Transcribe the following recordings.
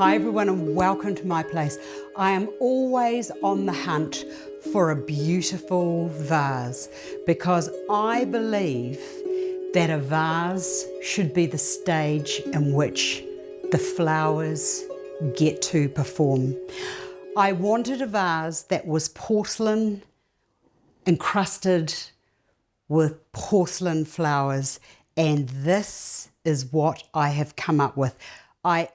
Hi everyone and welcome to my place. I am always on the hunt for a beautiful vase because I believe that a vase should be the stage in which the flowers get to perform. I wanted a vase that was porcelain encrusted with porcelain flowers, and this is what I have come up with. I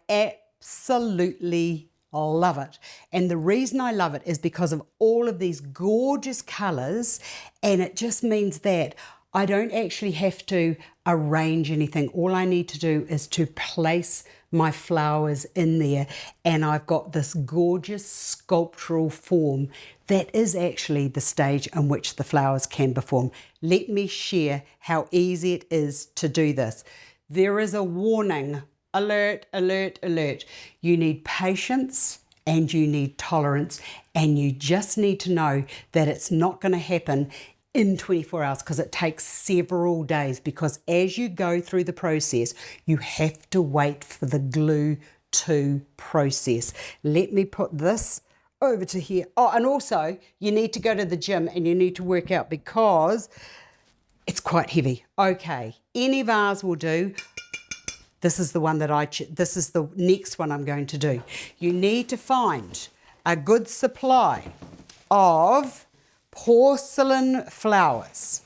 absolutely love it. And the reason I love it is because of all of these gorgeous colors, and it just means that I don't actually have to arrange anything. All I need to do is to place my flowers in there, and I've got this gorgeous sculptural form that is actually the stage in which the flowers can perform. Let me share how easy it is to do this. There is a warning. Alert, alert, alert. You need patience and you need tolerance, and you just need to know that it's not going to happen in 24 hours because it takes several days, because as you go through the process, you have to wait for the glue to process. Let me put this over to here. Oh, and also you need to go to the gym and you need to work out because it's quite heavy. Okay, any vase will do. This is the one that this is the next one I'm going to do. You need to find a good supply of porcelain flowers.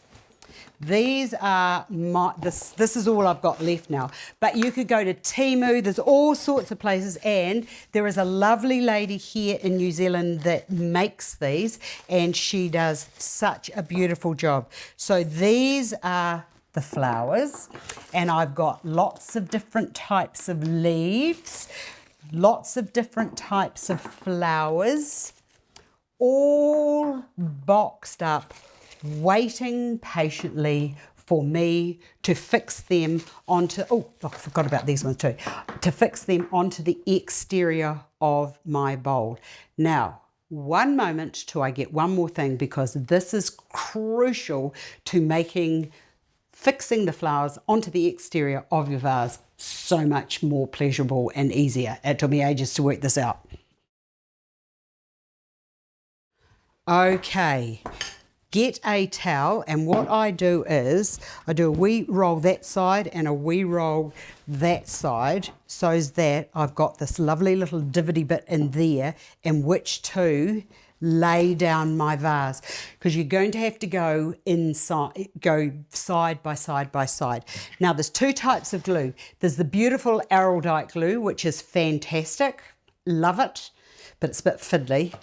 These are this is all I've got left now. But you could go to Temu, there's all sorts of places, and there is a lovely lady here in New Zealand that makes these, and she does such a beautiful job. So these are the flowers, and I've got lots of different types of leaves, lots of different types of flowers, all boxed up, waiting patiently for me to fix them onto, oh, I forgot about these ones too, to fix them onto the exterior of my bowl. Now, one moment till I get one more thing, because this is crucial to fixing the flowers onto the exterior of your vase so much more pleasurable and easier. It took me ages to work this out. Okay, get a towel, and what I do is I do a wee roll that side and a wee roll that side, so that I've got this lovely little divoty bit in there in which to lay down my vase, because you're going to have to go inside, go side by side by side. Now there's two types of glue. There's the beautiful araldite glue, which is fantastic, love it, but it's a bit fiddly.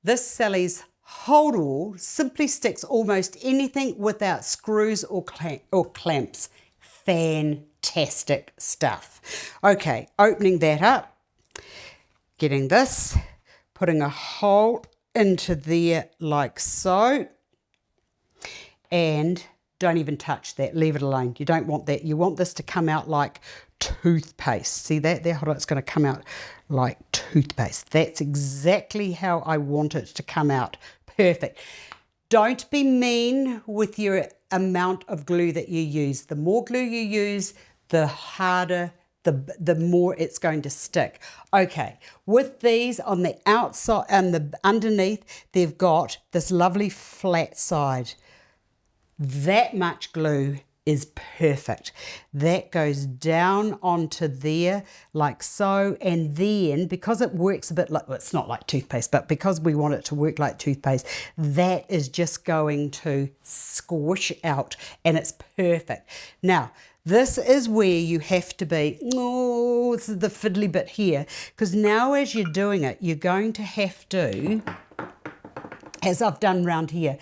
This Sally's Hold All simply sticks almost anything without screws or clamps. Fantastic stuff. Okay, opening that up, getting this, putting a hole into there like so, and don't even touch that, leave it alone. You don't want that. You want this to come out like toothpaste. See that there? Hold on, it's going to come out like toothpaste. That's exactly how I want it to come out. Perfect. Don't be mean with your amount of glue that you use. The more glue you use, the harder, the more it's going to stick. Okay, with these on the outside and the underneath, they've got this lovely flat side. That much glue is perfect. That goes down onto there like so, and then because it works a bit like, well, it's not like toothpaste, but because we want it to work like toothpaste, that is just going to squish out, and it's perfect. Now, this is where you have to be, oh, this is the fiddly bit here, because now as you're doing it, you're going to have to, as I've done round here,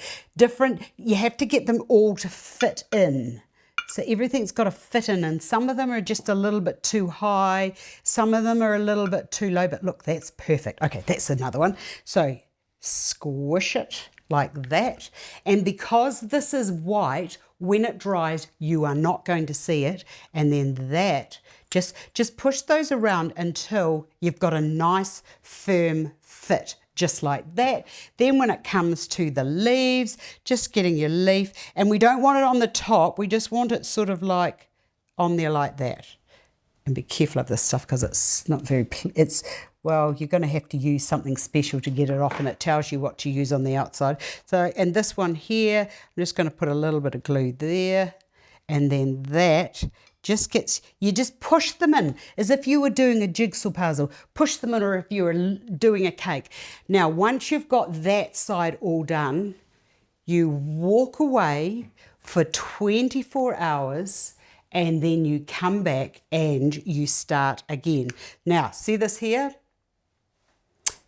you have to get them all to fit in. So everything's got to fit in, and some of them are just a little bit too high, some of them are a little bit too low, but look, that's perfect. Okay, that's another one. So squish it like that, and because this is white, when it dries, you are not going to see it, and then that, just push those around until you've got a nice firm fit. Just like that. Then when it comes to the leaves, just getting your leaf, and we don't want it on the top, we just want it sort of like on there like that. And be careful of this stuff because it's not very, well, you're going to have to use something special to get it off, and it tells you what to use on the outside. So, and this one here, I'm just going to put a little bit of glue there, and then that just gets, you just push them in as if you were doing a jigsaw puzzle. Push them in, or if you were doing a cake. Now, once you've got that side all done, you walk away for 24 hours and then you come back and you start again. Now, see this here?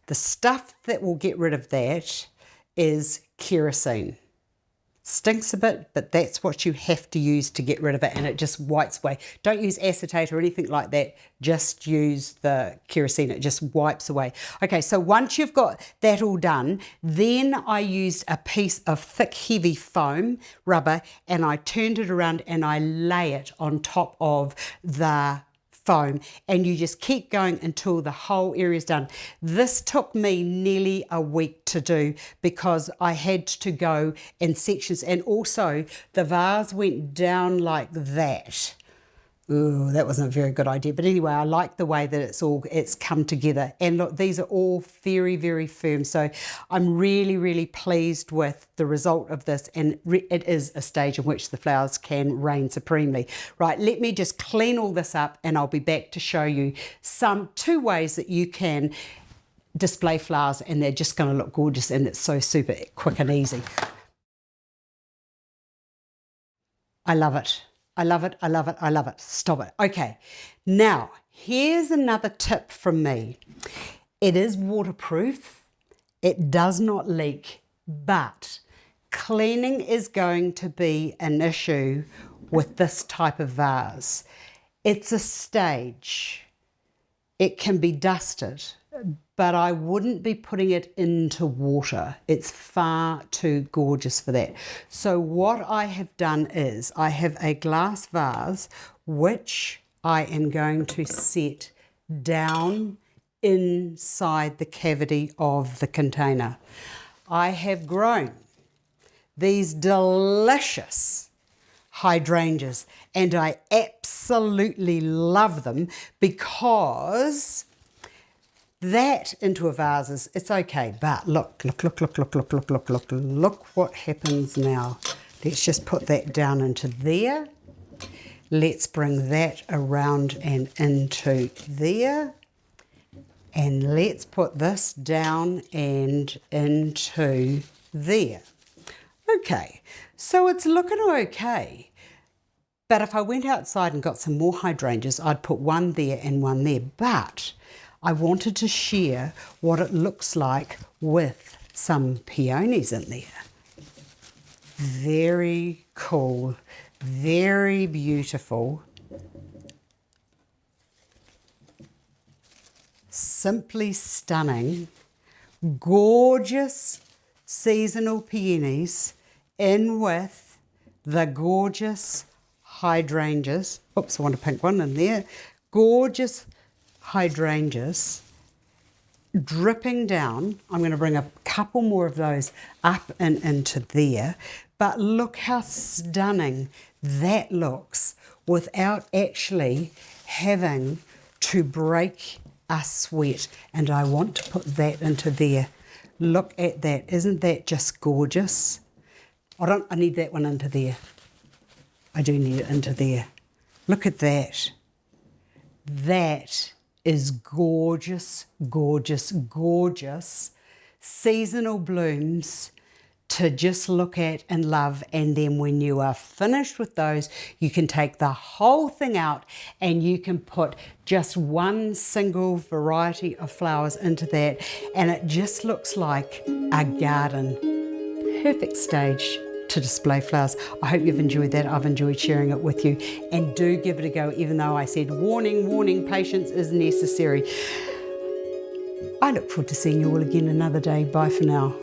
The stuff that will get rid of that is kerosene. Stinks a bit, but that's what you have to use to get rid of it, and it just wipes away. Don't use acetate or anything like that. Just use the kerosene. It just wipes away. Okay, so once you've got that all done, then I used a piece of thick, heavy foam rubber, and I turned it around and I lay it on top of the foam, and you just keep going until the whole area is done. This took me nearly a week to do because I had to go in sections, and also the vase went down like that. Ooh, that wasn't a very good idea. But anyway, I like the way that it's come together. And look, these are all very, very firm. So I'm really, really pleased with the result of this. And it is a stage in which the flowers can reign supremely. Right, let me just clean all this up, and I'll be back to show you two ways that you can display flowers, and they're just going to look gorgeous, and it's so super quick and easy. I love it. I love it, I love it, I love it. Stop it. Okay, now here's another tip from me. It is waterproof, it does not leak, but cleaning is going to be an issue with this type of vase. It's a stage. It can be dusted, but I wouldn't be putting it into water. It's far too gorgeous for that. So what I have done is I have a glass vase which I am going to set down inside the cavity of the container. I have grown these delicious hydrangeas, and I absolutely love them because that into a vase it's okay, but look what happens now. Let's just put that down into there. Let's bring that around and into there, and let's put this down and into there. Okay, so it's looking okay. But if I went outside and got some more hydrangeas, I'd put one there and one there. But I wanted to share what it looks like with some peonies in there. Very cool, very beautiful. Simply stunning, gorgeous seasonal peonies in with the gorgeous hydrangeas. Oops, I want a pink one in there. Gorgeous hydrangeas dripping down. I'm going to bring a couple more of those up and into there. But look how stunning that looks without actually having to break a sweat. And I want to put that into there. Look at that. Isn't that just gorgeous? I need that one into there. I do need it into there. Look at that. That is gorgeous, gorgeous, gorgeous seasonal blooms to just look at and love. And then when you are finished with those, you can take the whole thing out and you can put just one single variety of flowers into that, and it just looks like a garden. Perfect stage to display flowers. I hope you've enjoyed that. I've enjoyed sharing it with you, and do give it a go, even though I said warning, warning, patience is necessary. I look forward to seeing you all again another day. Bye for now.